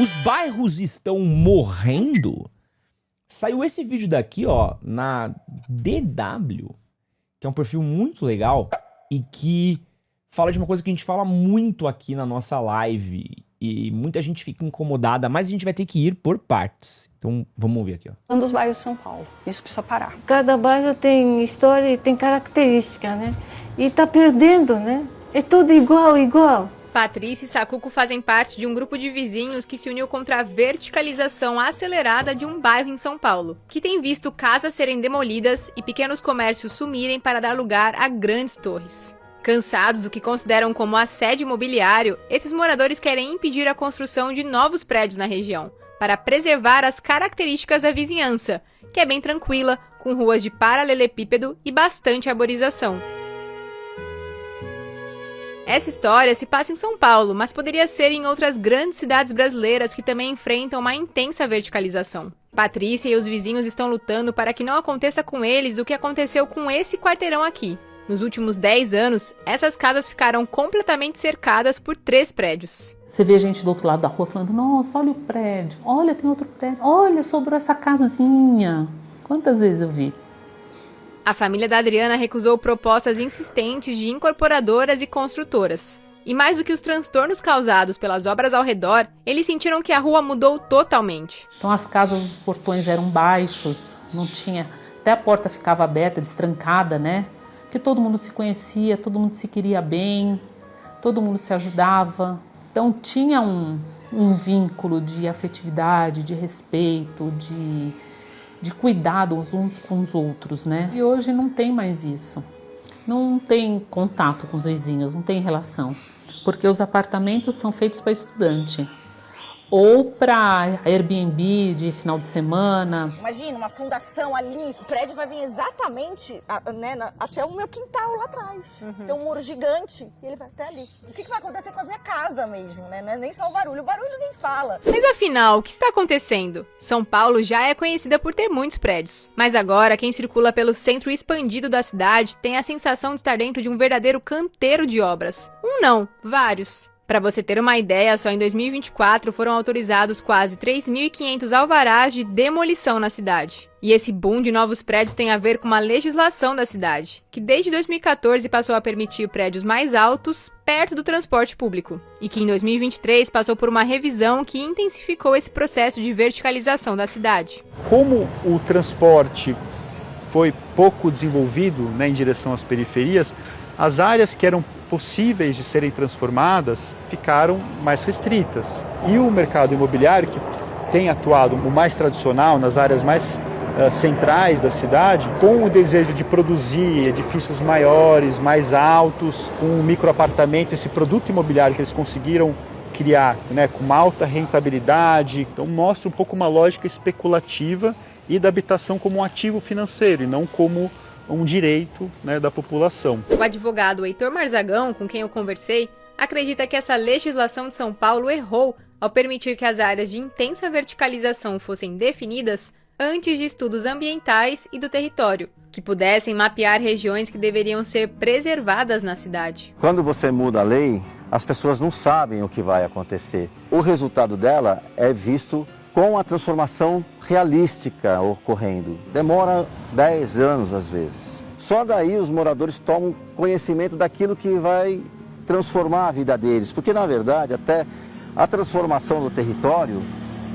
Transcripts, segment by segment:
Os bairros estão morrendo? Saiu esse vídeo daqui, ó, na DW, que é um perfil muito legal e que fala de uma coisa que a gente fala muito aqui na nossa live e muita gente fica incomodada, mas a gente vai ter que ir por partes. Então, vamos ouvir aqui, ó. Um dos bairros de São Paulo. Isso precisa parar. Cada bairro tem história e tem característica, né? E tá perdendo, né? É tudo igual. Patrícia e Sacuco fazem parte de um grupo de vizinhos que se uniu contra a verticalização acelerada de um bairro em São Paulo, que tem visto casas serem demolidas e pequenos comércios sumirem para dar lugar a grandes torres. Cansados do que consideram como assédio imobiliário, esses moradores querem impedir a construção de novos prédios na região, para preservar as características da vizinhança, que é bem tranquila, com ruas de paralelepípedo e bastante arborização. Essa história se passa em São Paulo, mas poderia ser em outras grandes cidades brasileiras que também enfrentam uma intensa verticalização. Patrícia e os vizinhos estão lutando para que não aconteça com eles o que aconteceu com esse quarteirão aqui. Nos últimos 10 anos, essas casas ficaram completamente cercadas por 3 prédios. Você vê gente do outro lado da rua falando, nossa, olha o prédio, olha, tem outro prédio, olha, sobrou essa casinha. Quantas vezes eu vi? A família da Adriana recusou propostas insistentes de incorporadoras e construtoras. E mais do que os transtornos causados pelas obras ao redor, eles sentiram que a rua mudou totalmente. Então as casas, os portões eram baixos, não tinha, até a porta ficava aberta, destrancada, né? Porque todo mundo se conhecia, todo mundo se queria bem, todo mundo se ajudava. Então tinha um vínculo de afetividade, de respeito, de cuidado uns com os outros, né? E hoje não tem mais isso. Não tem contato com os vizinhos, não tem relação. Porque os apartamentos são feitos para estudante. Ou para Airbnb de final de semana. Imagina, uma fundação ali, o prédio vai vir exatamente até o meu quintal lá atrás. Tem um muro gigante e ele vai até ali. O que vai acontecer com a minha casa mesmo, né? Não é nem só o barulho nem fala. Mas afinal, o que está acontecendo? São Paulo já é conhecida por ter muitos prédios. Mas agora, quem circula pelo centro expandido da cidade tem a sensação de estar dentro de um verdadeiro canteiro de obras. Um não, vários. Para você ter uma ideia, só em 2024 foram autorizados quase 3.500 alvarás de demolição na cidade. E esse boom de novos prédios tem a ver com uma legislação da cidade, que desde 2014 passou a permitir prédios mais altos perto do transporte público, e que em 2023 passou por uma revisão que intensificou esse processo de verticalização da cidade. Como o transporte foi pouco desenvolvido, né, em direção às periferias, as áreas que eram possíveis de serem transformadas ficaram mais restritas. E o mercado imobiliário, que tem atuado o mais tradicional nas áreas mais centrais da cidade, com o desejo de produzir edifícios maiores, mais altos, com um microapartamento, esse produto imobiliário que eles conseguiram criar, né, com uma alta rentabilidade. Então mostra um pouco uma lógica especulativa e da habitação como um ativo financeiro e não como um direito, né, da população. O advogado Heitor Marzagão, com quem eu conversei, acredita que essa legislação de São Paulo errou ao permitir que as áreas de intensa verticalização fossem definidas antes de estudos ambientais e do território, que pudessem mapear regiões que deveriam ser preservadas na cidade. Quando você muda a lei, as pessoas não sabem o que vai acontecer. O resultado dela é visto com a transformação realística ocorrendo. Demora 10 anos às vezes. Só daí os moradores tomam conhecimento daquilo que vai transformar a vida deles, porque na verdade até a transformação do território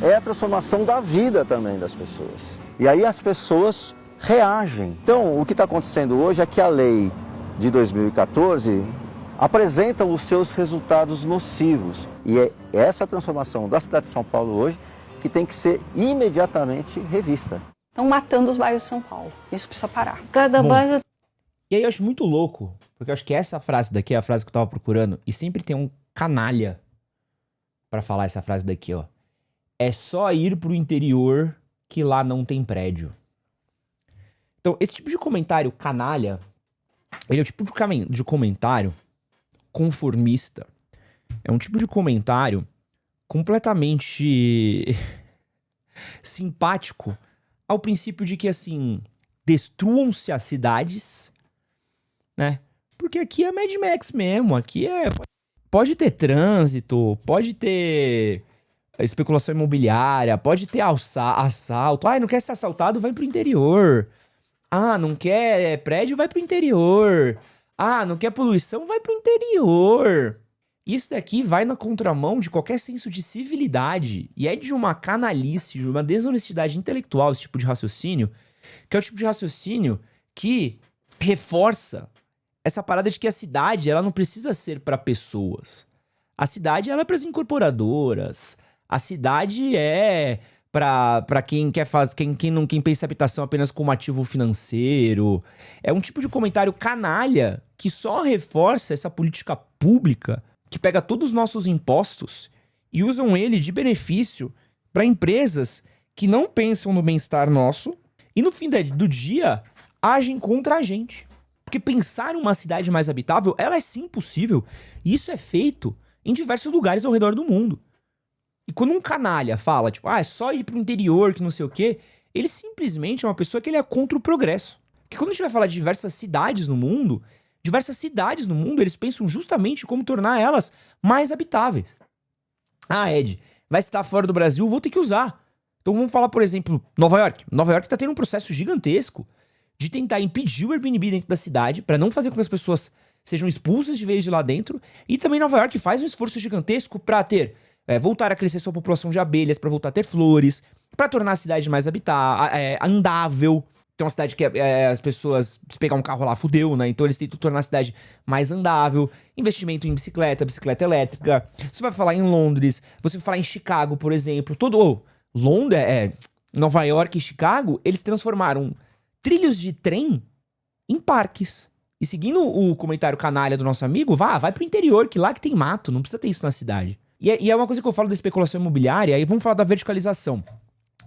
é a transformação da vida também das pessoas. E aí as pessoas reagem. Então o que está acontecendo hoje é que a lei de 2014 apresenta os seus resultados nocivos. E é essa transformação da cidade de São Paulo hoje que tem que ser imediatamente revista. Estão matando os bairros de São Paulo. Isso precisa parar. Cada bairro... E aí eu acho muito louco, porque eu acho que essa frase daqui é a frase que eu tava procurando, e sempre tem um canalha pra falar essa frase daqui, ó. É só ir pro interior que lá não tem prédio. Então, esse tipo de comentário canalha, ele é o tipo de comentário conformista. É um tipo de comentário completamente simpático ao princípio de que, assim, destruam-se as cidades, né? Porque aqui é Mad Max mesmo, aqui é... Pode ter trânsito, pode ter especulação imobiliária, pode ter assalto. Ah, não quer ser assaltado, vai pro interior. Ah, não quer prédio, vai pro interior. Ah, não quer poluição, vai pro interior. Isso daqui vai na contramão de qualquer senso de civilidade. E é de uma canalice, de uma desonestidade intelectual esse tipo de raciocínio, que é o tipo de raciocínio que reforça essa parada de que a cidade ela não precisa ser para pessoas. A cidade ela é para as incorporadoras. A cidade é para quem quer fazer, quem pensa em habitação apenas como ativo financeiro. É um tipo de comentário canalha que só reforça essa política pública que pega todos os nossos impostos e usam ele de benefício para empresas que não pensam no bem-estar nosso e no fim do dia agem contra a gente. Porque pensar em uma cidade mais habitável, ela é sim possível. E isso é feito em diversos lugares ao redor do mundo. E quando um canalha fala, tipo, é só ir pro interior, que não sei o quê, ele simplesmente é uma pessoa que ele é contra o progresso. Porque quando a gente vai falar de diversas cidades no mundo, eles pensam justamente em como tornar elas mais habitáveis. Ah, Ed, vai estar fora do Brasil, vou ter que usar. Então vamos falar, por exemplo, Nova York. Nova York tá tendo um processo gigantesco de tentar impedir o Airbnb dentro da cidade, para não fazer com que as pessoas sejam expulsas de vez de lá dentro. E também Nova York faz um esforço gigantesco para ter, voltar a crescer sua população de abelhas, para voltar a ter flores, para tornar a cidade mais andável. Então, uma cidade que as pessoas, se pegar um carro lá, fudeu, né? Então, eles tentam tornar a cidade mais andável. Investimento em bicicleta elétrica. Você vai falar em Londres, você vai falar em Chicago, por exemplo. Nova York e Chicago, eles transformaram trilhos de trem em parques. E seguindo o comentário canalha do nosso amigo, vai pro interior, que lá que tem mato, não precisa ter isso na cidade. E é uma coisa que eu falo da especulação imobiliária, aí vamos falar da verticalização.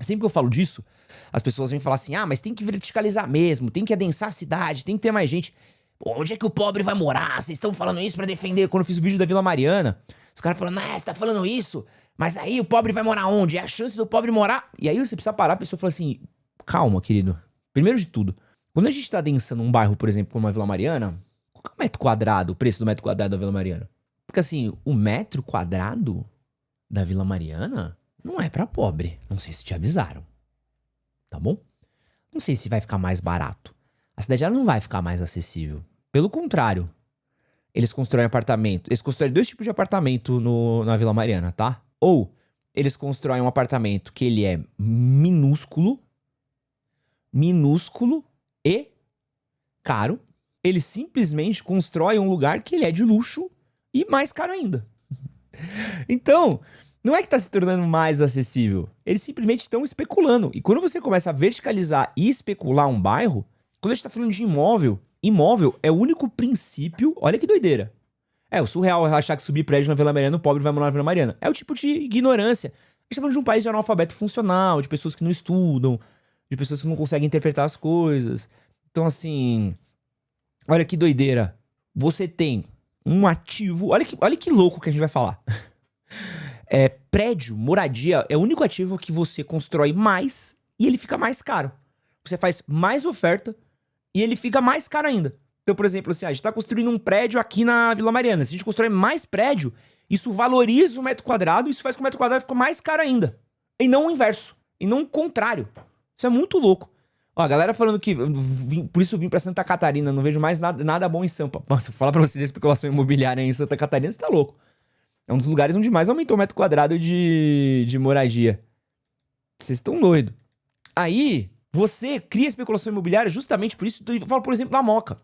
Sempre que eu falo disso, as pessoas vêm falar assim, mas tem que verticalizar mesmo, tem que adensar a cidade, tem que ter mais gente. Pô, onde é que o pobre vai morar? Vocês estão falando isso pra defender? Quando eu fiz o vídeo da Vila Mariana, os caras falando, você tá falando isso? Mas aí o pobre vai morar onde? É a chance do pobre morar... E aí você precisa parar, a pessoa fala assim, calma, querido. Primeiro de tudo, quando a gente tá adensando um bairro, por exemplo, como a Vila Mariana, qual que é o metro quadrado, o preço do metro quadrado da Vila Mariana? Porque assim, o metro quadrado da Vila Mariana não é pra pobre. Não sei se te avisaram. Tá bom? Não sei se vai ficar mais barato. A cidade ela não vai ficar mais acessível. Pelo contrário. Eles constroem apartamento. Eles constroem 2 tipos de apartamento na Vila Mariana, tá? Ou eles constroem um apartamento que ele é minúsculo e caro. Eles simplesmente constroem um lugar que ele é de luxo e mais caro ainda. Então, não é que tá se tornando mais acessível. Eles simplesmente estão especulando. E quando você começa a verticalizar e especular um bairro, quando a gente tá falando de imóvel é o único princípio... Olha que doideira. O surreal é achar que subir prédio na Vila Mariana, o pobre vai morar na Vila Mariana. É o tipo de ignorância. A gente tá falando de um país de analfabeto funcional, de pessoas que não estudam, de pessoas que não conseguem interpretar as coisas. Então, assim... Olha que doideira. Você tem um ativo... Olha que louco que a gente vai falar. Prédio, moradia, é o único ativo que você constrói mais e ele fica mais caro. Você faz mais oferta e ele fica mais caro ainda. Então, por exemplo, assim, a gente tá construindo um prédio aqui na Vila Mariana. Se a gente constrói mais prédio, isso valoriza o metro quadrado e isso faz com que o metro quadrado fique mais caro ainda. E não o inverso. E não o contrário. Isso é muito louco. Ó, a galera falando que... por isso eu vim pra Santa Catarina. Não vejo mais nada bom em Sampa. Nossa, eu falar pra você da especulação imobiliária em Santa Catarina, você tá louco. É um dos lugares onde mais aumentou o metro quadrado de moradia. Vocês estão doidos. Aí, você cria especulação imobiliária justamente por isso. Eu falo, por exemplo, da Moca.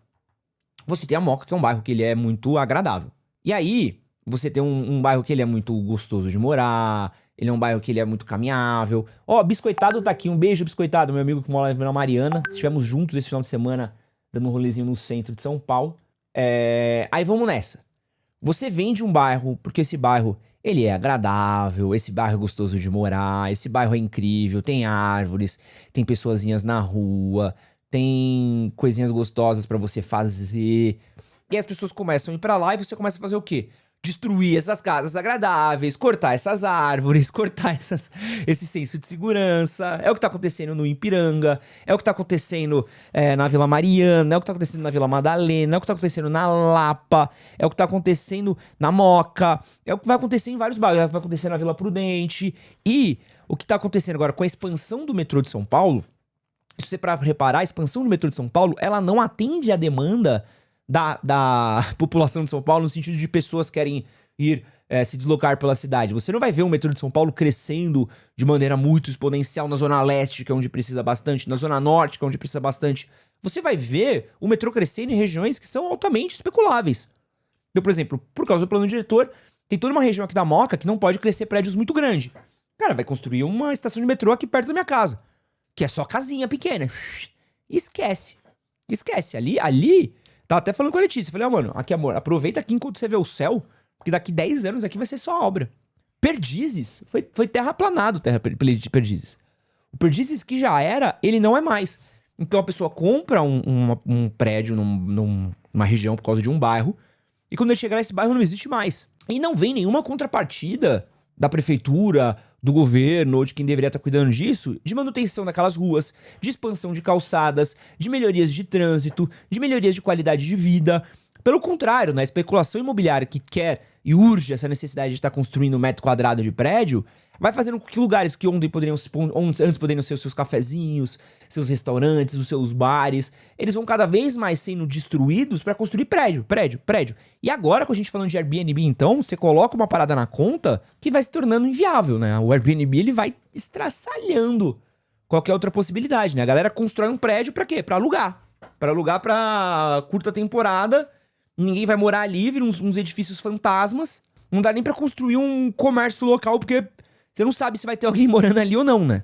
Você tem a Moca, que é um bairro que ele é muito agradável. E aí, você tem um bairro que ele é muito gostoso de morar. Ele é um bairro que ele é muito caminhável. Ó, Biscoitado tá aqui. Um beijo, Biscoitado, meu amigo que mora na Vila Mariana. Estivemos juntos esse final de semana, dando um rolezinho no centro de São Paulo. Aí vamos nessa. Você vende um bairro, porque esse bairro, ele é agradável, esse bairro é gostoso de morar, esse bairro é incrível, tem árvores, tem pessoazinhas na rua, tem coisinhas gostosas pra você fazer. E as pessoas começam a ir pra lá e você começa a fazer o quê? destruir essas casas agradáveis, cortar essas árvores, cortar esse senso de segurança. É o que tá acontecendo no Ipiranga, é o que tá acontecendo na Vila Mariana, é o que tá acontecendo na Vila Madalena, é o que tá acontecendo na Lapa, é o que tá acontecendo na Moca, é o que vai acontecer em vários bairros, vai acontecer na Vila Prudente. E o que tá acontecendo agora com a expansão do metrô de São Paulo, se você para reparar, a expansão do metrô de São Paulo, ela não atende à demanda da população de São Paulo no sentido de pessoas que querem ir se deslocar pela cidade. Você não vai ver o metrô de São Paulo crescendo de maneira muito exponencial na Zona Leste, que é onde precisa bastante, na Zona Norte, que é onde precisa bastante. Você vai ver o metrô crescendo em regiões que são altamente especuláveis. Então, por exemplo, por causa do plano diretor, tem toda uma região aqui da Moca que não pode crescer prédios muito grandes. Cara, vai construir uma estação de metrô aqui perto da minha casa, que é só casinha pequena. Esquece. Ali... Tava até falando com a Letícia. Falei, mano, aqui, amor, aproveita aqui enquanto você vê o céu, porque daqui 10 anos aqui vai ser só obra. Perdizes. Foi terraplanado, Perdizes. O Perdizes que já era, ele não é mais. Então a pessoa compra um prédio numa região por causa de um bairro, e quando ele chegar nesse bairro não existe mais. E não vem nenhuma contrapartida da prefeitura, do governo ou de quem deveria estar cuidando disso, de manutenção daquelas ruas, de expansão de calçadas, de melhorias de trânsito, de melhorias de qualidade de vida. Pelo contrário, na especulação imobiliária que quer e urge essa necessidade de estar construindo 1 metro quadrado de prédio, vai fazendo com que lugares que antes poderiam ser os seus cafezinhos, seus restaurantes, os seus bares, eles vão cada vez mais sendo destruídos para construir prédio. E agora, com a gente falando de Airbnb, então, você coloca uma parada na conta que vai se tornando inviável, né? O Airbnb, ele vai estraçalhando qualquer outra possibilidade, né? A galera constrói um prédio pra quê? Pra alugar. Pra alugar pra curta temporada, ninguém vai morar ali, vira uns edifícios fantasmas, não dá nem pra construir um comércio local, porque você não sabe se vai ter alguém morando ali ou não, né?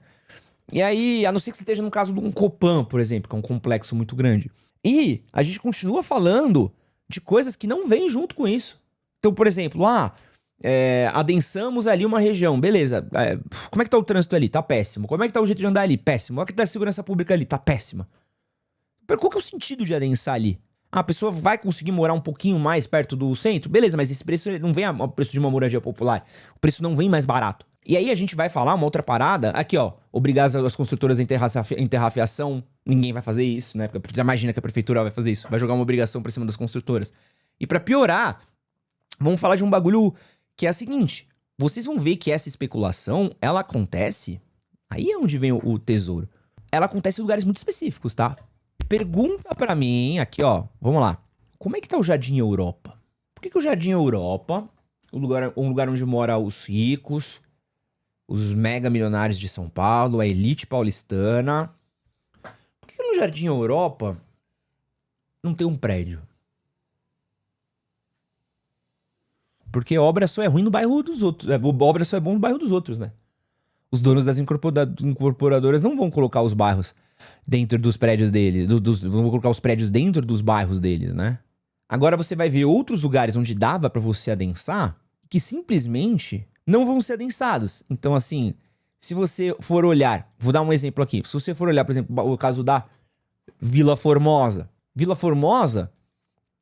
E aí, a não ser que você esteja no caso de um Copan, por exemplo, que é um complexo muito grande. E a gente continua falando de coisas que não vêm junto com isso. Então, por exemplo, adensamos ali uma região, beleza. Como é que tá o trânsito ali? Tá péssimo. Como é que tá o jeito de andar ali? Péssimo. Como é que tá a segurança pública ali? Tá péssima. Qual que é o sentido de adensar ali? A pessoa vai conseguir morar um pouquinho mais perto do centro? Beleza, mas esse preço não vem ao preço de uma moradia popular. O preço não vem mais barato. E aí a gente vai falar uma outra parada, aqui ó, obrigar as construtoras a enterrar a fiação, ninguém vai fazer isso, né? Porque você imagina que a prefeitura vai fazer isso, vai jogar uma obrigação pra cima das construtoras. E pra piorar, vamos falar de um bagulho que é o seguinte, vocês vão ver que essa especulação, ela acontece, aí é onde vem o tesouro, ela acontece em lugares muito específicos, tá? Pergunta pra mim, aqui ó, vamos lá, como é que tá o Jardim Europa? Por que o Jardim Europa, um lugar onde moram os ricos, os mega milionários de São Paulo, a elite paulistana. Por que no Jardim Europa não tem um prédio? Porque obra só é ruim no bairro dos outros. Obra só é bom no bairro dos outros, né? Os donos das incorporadoras não vão colocar os bairros dentro dos prédios deles. Vão colocar os prédios dentro dos bairros deles, né? Agora você vai ver outros lugares onde dava pra você adensar que simplesmente não vão ser adensados. Então, assim, se você for olhar... Vou dar um exemplo aqui. Se você for olhar, por exemplo, o caso da Vila Formosa. Vila Formosa,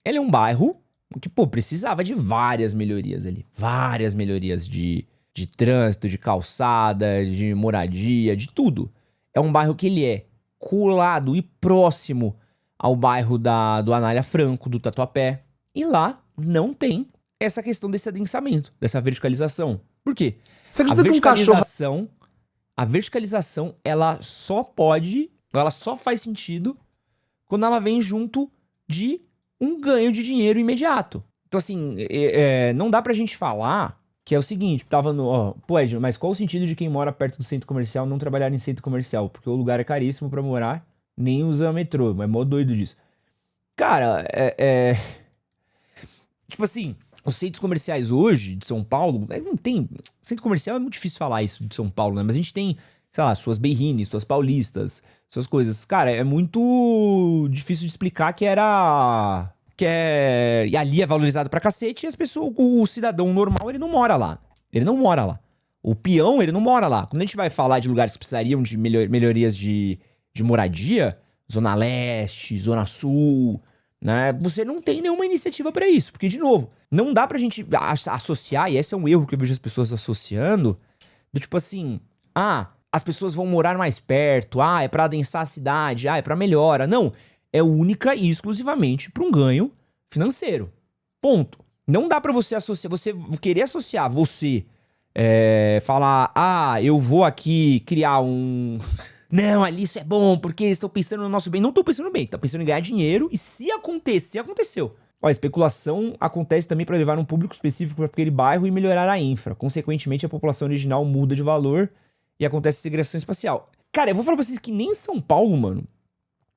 ele é um bairro que, precisava de várias melhorias ali. Várias melhorias de trânsito, de calçada, de moradia, de tudo. É um bairro que ele é colado e próximo ao bairro do Anália Franco, do Tatuapé. E lá não tem essa questão desse adensamento, dessa verticalização. Por quê? A verticalização, ela só faz sentido quando ela vem junto de um ganho de dinheiro imediato. Então, assim, não dá pra gente falar que é o seguinte, Ed, mas qual o sentido de quem mora perto do centro comercial não trabalhar em centro comercial? Porque o lugar é caríssimo pra morar, nem usa metrô, mas é mó doido disso. Cara, tipo assim... Os centros comerciais hoje de São Paulo, não tem... Centro comercial é muito difícil falar isso de São Paulo, né? Mas a gente tem, sei lá, suas Berrines, suas Paulistas, suas coisas. Cara, é muito difícil de explicar e ali é valorizado pra cacete e as pessoas, o cidadão normal, ele não mora lá. Ele não mora lá. O peão, ele não mora lá. Quando a gente vai falar de lugares que precisariam de melhorias de moradia, Zona Leste, Zona Sul... né? Você não tem nenhuma iniciativa pra isso. Porque, de novo, não dá pra gente associar, e esse é um erro que eu vejo as pessoas associando, do tipo assim, as pessoas vão morar mais perto, é pra adensar a cidade, é pra melhora. Não, é única e exclusivamente pra um ganho financeiro. Ponto. Não dá pra você associar, você querer associar você, falar, eu vou aqui criar um... Não, ali isso é bom, porque estou pensando no nosso bem. Não tô pensando no bem, tá pensando em ganhar dinheiro, e se acontecer, aconteceu. A especulação acontece também para levar um público específico para aquele bairro e melhorar a infra. Consequentemente, a população original muda de valor e acontece segregação espacial. Cara, eu vou falar pra vocês que nem em São Paulo, mano,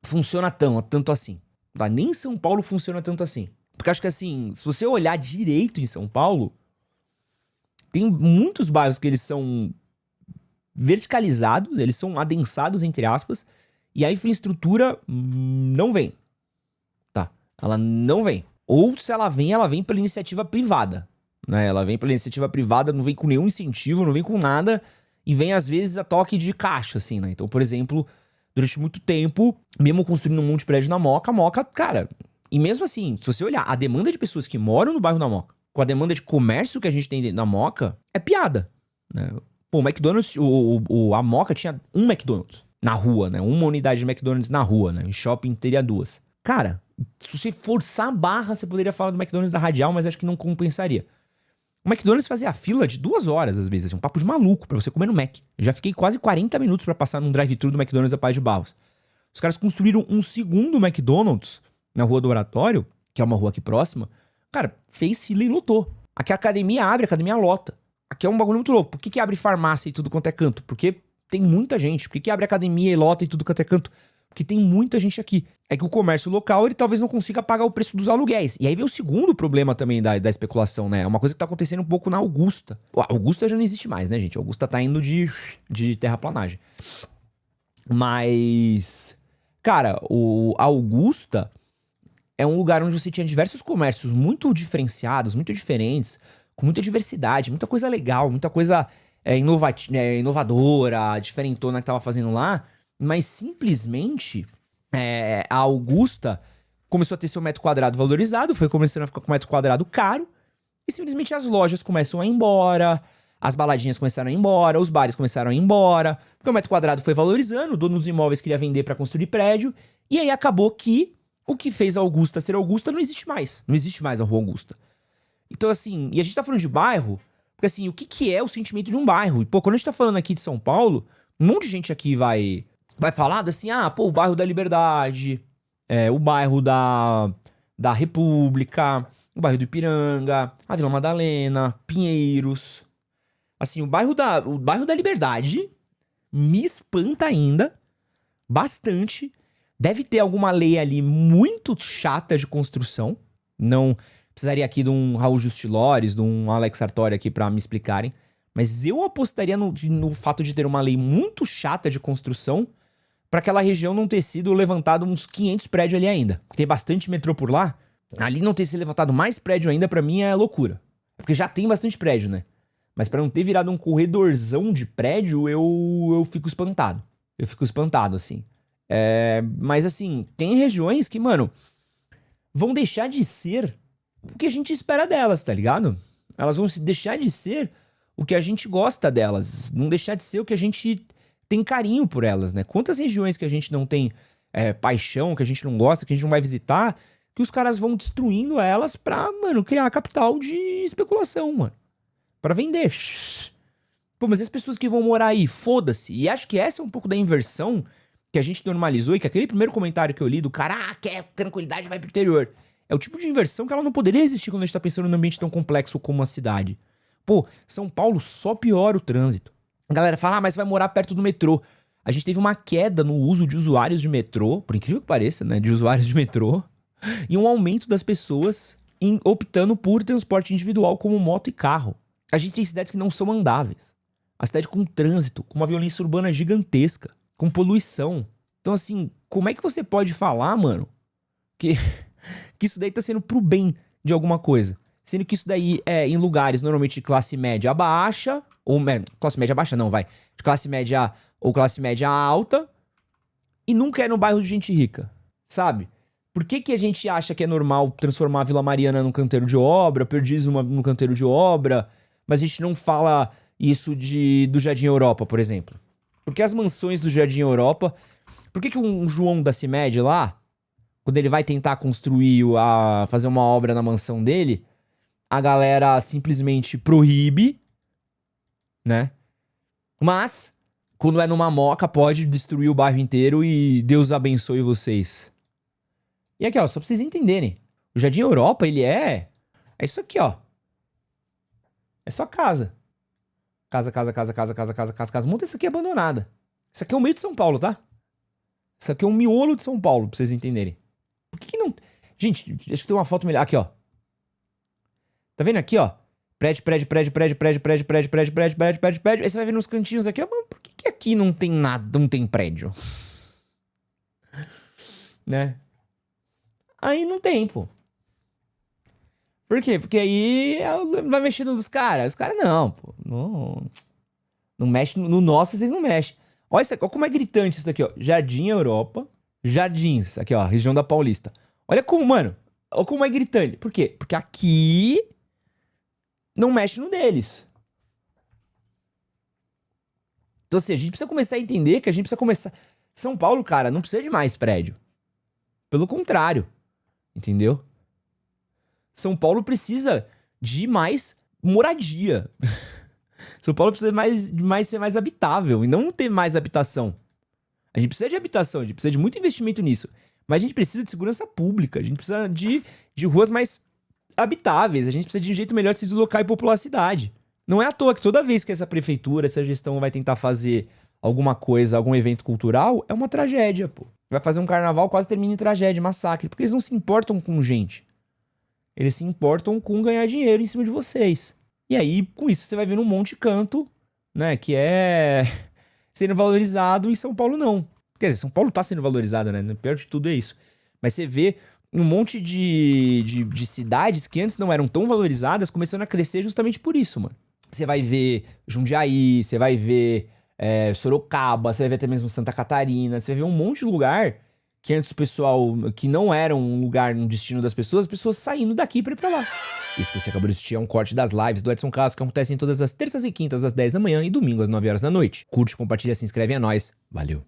funciona tanto assim. Tá? Nem em São Paulo funciona tanto assim. Porque acho que assim, se você olhar direito em São Paulo, tem muitos bairros que eles são verticalizados, eles são adensados, entre aspas, e a infraestrutura não vem. Tá? Ela não vem. Ou se ela vem pela iniciativa privada. Né? Ela vem pela iniciativa privada, não vem com nenhum incentivo, não vem com nada, e vem às vezes a toque de caixa, assim, né? Então, por exemplo, durante muito tempo, mesmo construindo um monte de prédio na Moca, cara... E mesmo assim, se você olhar a demanda de pessoas que moram no bairro da Moca, com a demanda de comércio que a gente tem na Moca, é piada, né? Pô, o McDonald's, a Moca tinha um McDonald's na rua, né? Uma unidade de McDonald's na rua, né? Em shopping teria 2. Cara, se você forçar a barra, você poderia falar do McDonald's da Radial, mas acho que não compensaria. O McDonald's fazia fila de 2 horas, às vezes, assim, um papo de maluco pra você comer no Mac. Eu já fiquei quase 40 minutos pra passar num drive-thru do McDonald's da Paz de Barros. Os caras construíram um segundo McDonald's na Rua do Oratório, que é uma rua aqui próxima. Cara, fez fila e lotou. Aqui a academia abre, a academia lota. Aqui é um bagulho muito louco. Por que abre farmácia e tudo quanto é canto? Porque tem muita gente. Por que abre academia e lota e tudo quanto é canto? Porque tem muita gente aqui. É que o comércio local, ele talvez não consiga pagar o preço dos aluguéis. E aí vem o segundo problema também da especulação, né? É uma coisa que tá acontecendo um pouco na Augusta. A Augusta já não existe mais, né, gente? A Augusta tá indo de terraplanagem. Mas... Cara, a Augusta é um lugar onde você tinha diversos comércios muito diferenciados, muito diferentes, com muita diversidade, muita coisa legal, muita coisa inovadora, diferentona que tava fazendo lá, mas simplesmente a Augusta começou a ter seu metro quadrado valorizado, foi começando a ficar com metro quadrado caro, e simplesmente as lojas começam a ir embora, as baladinhas começaram a ir embora, os bares começaram a ir embora, porque o metro quadrado foi valorizando, o dono dos imóveis queria vender para construir prédio, e aí acabou que o que fez a Augusta ser Augusta não existe mais. Não existe mais a Rua Augusta. Então, assim, e a gente tá falando de bairro, porque assim, o que é o sentimento de um bairro? E, pô, quando a gente tá falando aqui de São Paulo, um monte de gente aqui vai falar assim, o bairro da Liberdade, o bairro da República, o bairro do Ipiranga, a Vila Madalena, Pinheiros. Assim, o bairro da Liberdade me espanta ainda bastante. Deve ter alguma lei ali muito chata de construção. Não precisaria aqui de um Raul Justilores, de um Alex Sartori aqui pra me explicarem. Mas eu apostaria no fato de ter uma lei muito chata de construção pra aquela região não ter sido levantado uns 500 prédios ali ainda. Porque tem bastante metrô por lá. Ali não ter sido levantado mais prédio ainda, pra mim, é loucura. Porque já tem bastante prédio, né? Mas pra não ter virado um corredorzão de prédio, eu fico espantado. Eu fico espantado, assim. Mas assim, tem regiões que, mano, vão deixar de ser o que a gente espera delas, tá ligado? Elas vão deixar de ser o que a gente gosta delas, não deixar de ser o que a gente tem carinho por elas, né? Quantas regiões que a gente não tem paixão, que a gente não gosta, que a gente não vai visitar, que os caras vão destruindo elas pra, mano, criar capital de especulação, mano. Pra vender. Pô, mas as pessoas que vão morar aí, foda-se. E acho que essa é um pouco da inversão que a gente normalizou, e que aquele primeiro comentário que eu li do cara, quer tranquilidade, vai pro interior. É o tipo de inversão que ela não poderia existir quando a gente tá pensando num ambiente tão complexo como a cidade. Pô, São Paulo só piora o trânsito. A galera fala, mas vai morar perto do metrô. A gente teve uma queda no uso de usuários de metrô, por incrível que pareça, né, de usuários de metrô, e um aumento das pessoas optando por transporte individual como moto e carro. A gente tem cidades que não são andáveis. A cidade com trânsito, com uma violência urbana gigantesca, com poluição. Então, assim, como é que você pode falar, mano, que isso daí tá sendo pro bem de alguma coisa? Sendo que isso daí é em lugares normalmente de classe média baixa, ou classe média baixa não, vai. De classe média ou classe média alta, e nunca é no bairro de gente rica, sabe? Por que a gente acha que é normal transformar a Vila Mariana num canteiro de obra, Perdizes num canteiro de obra, mas a gente não fala isso do Jardim Europa, por exemplo? Por que as mansões do Jardim Europa... Por que um João da CIMED lá, quando ele vai tentar construir, fazer uma obra na mansão dele, a galera simplesmente proíbe, né? Mas, quando é numa moca, pode destruir o bairro inteiro e Deus abençoe vocês. E aqui, ó, só pra vocês entenderem. O Jardim Europa, ele é isso aqui, ó. É só casa. Casa. Monta isso aqui abandonada. Isso aqui é o meio de São Paulo, tá? Isso aqui é um miolo de São Paulo, pra vocês entenderem. Por que não... Gente, acho que tem uma foto melhor. Aqui, ó. Tá vendo aqui, ó? Prédio. Aí você vai ver nos cantinhos aqui, ó. Mano, por que aqui não tem nada, não tem prédio? Né? Aí não tem, pô. Por quê? Porque aí vai mexendo nos caras. Os caras não, pô. Não mexe no nosso, vocês não mexem. Olha isso aqui, olha como é gritante isso daqui, ó. Jardim Europa, Jardins, aqui, ó, região da Paulista. Olha como, mano, olha como é gritante. Por quê? Porque aqui não mexe no deles. Então, assim, a gente precisa começar a entender que a gente precisa começar... São Paulo, cara, não precisa de mais prédio. Pelo contrário, entendeu? São Paulo precisa de mais moradia. São Paulo precisa ser mais habitável e não ter mais habitação. A gente precisa de habitação, a gente precisa de muito investimento nisso. Mas a gente precisa de segurança pública, a gente precisa de ruas mais habitáveis, a gente precisa de um jeito melhor de se deslocar e popular a cidade. Não é à toa que toda vez que essa prefeitura, essa gestão vai tentar fazer alguma coisa, algum evento cultural, é uma tragédia, pô. Vai fazer um carnaval, quase termina em tragédia, massacre, porque eles não se importam com gente. Eles se importam com ganhar dinheiro em cima de vocês. E aí, com isso, você vai vendo um monte de canto, né, que é sendo valorizado, e São Paulo não. Quer dizer, São Paulo tá sendo valorizado, né? O pior de tudo é isso. Mas você vê um monte de cidades que antes não eram tão valorizadas começando a crescer justamente por isso, mano. Você vai ver Jundiaí, você vai ver Sorocaba, você vai ver até mesmo Santa Catarina, você vai ver um monte de lugar que antes o pessoal, que não era um lugar, um destino das pessoas, as pessoas saindo daqui pra ir pra lá. Isso que você acabou de assistir é um corte das lives do Edson Castro, que acontecem todas as terças e quintas às 10 da manhã e domingo às 9 horas da noite. Curte, compartilha, se inscreve, é nóis. Valeu.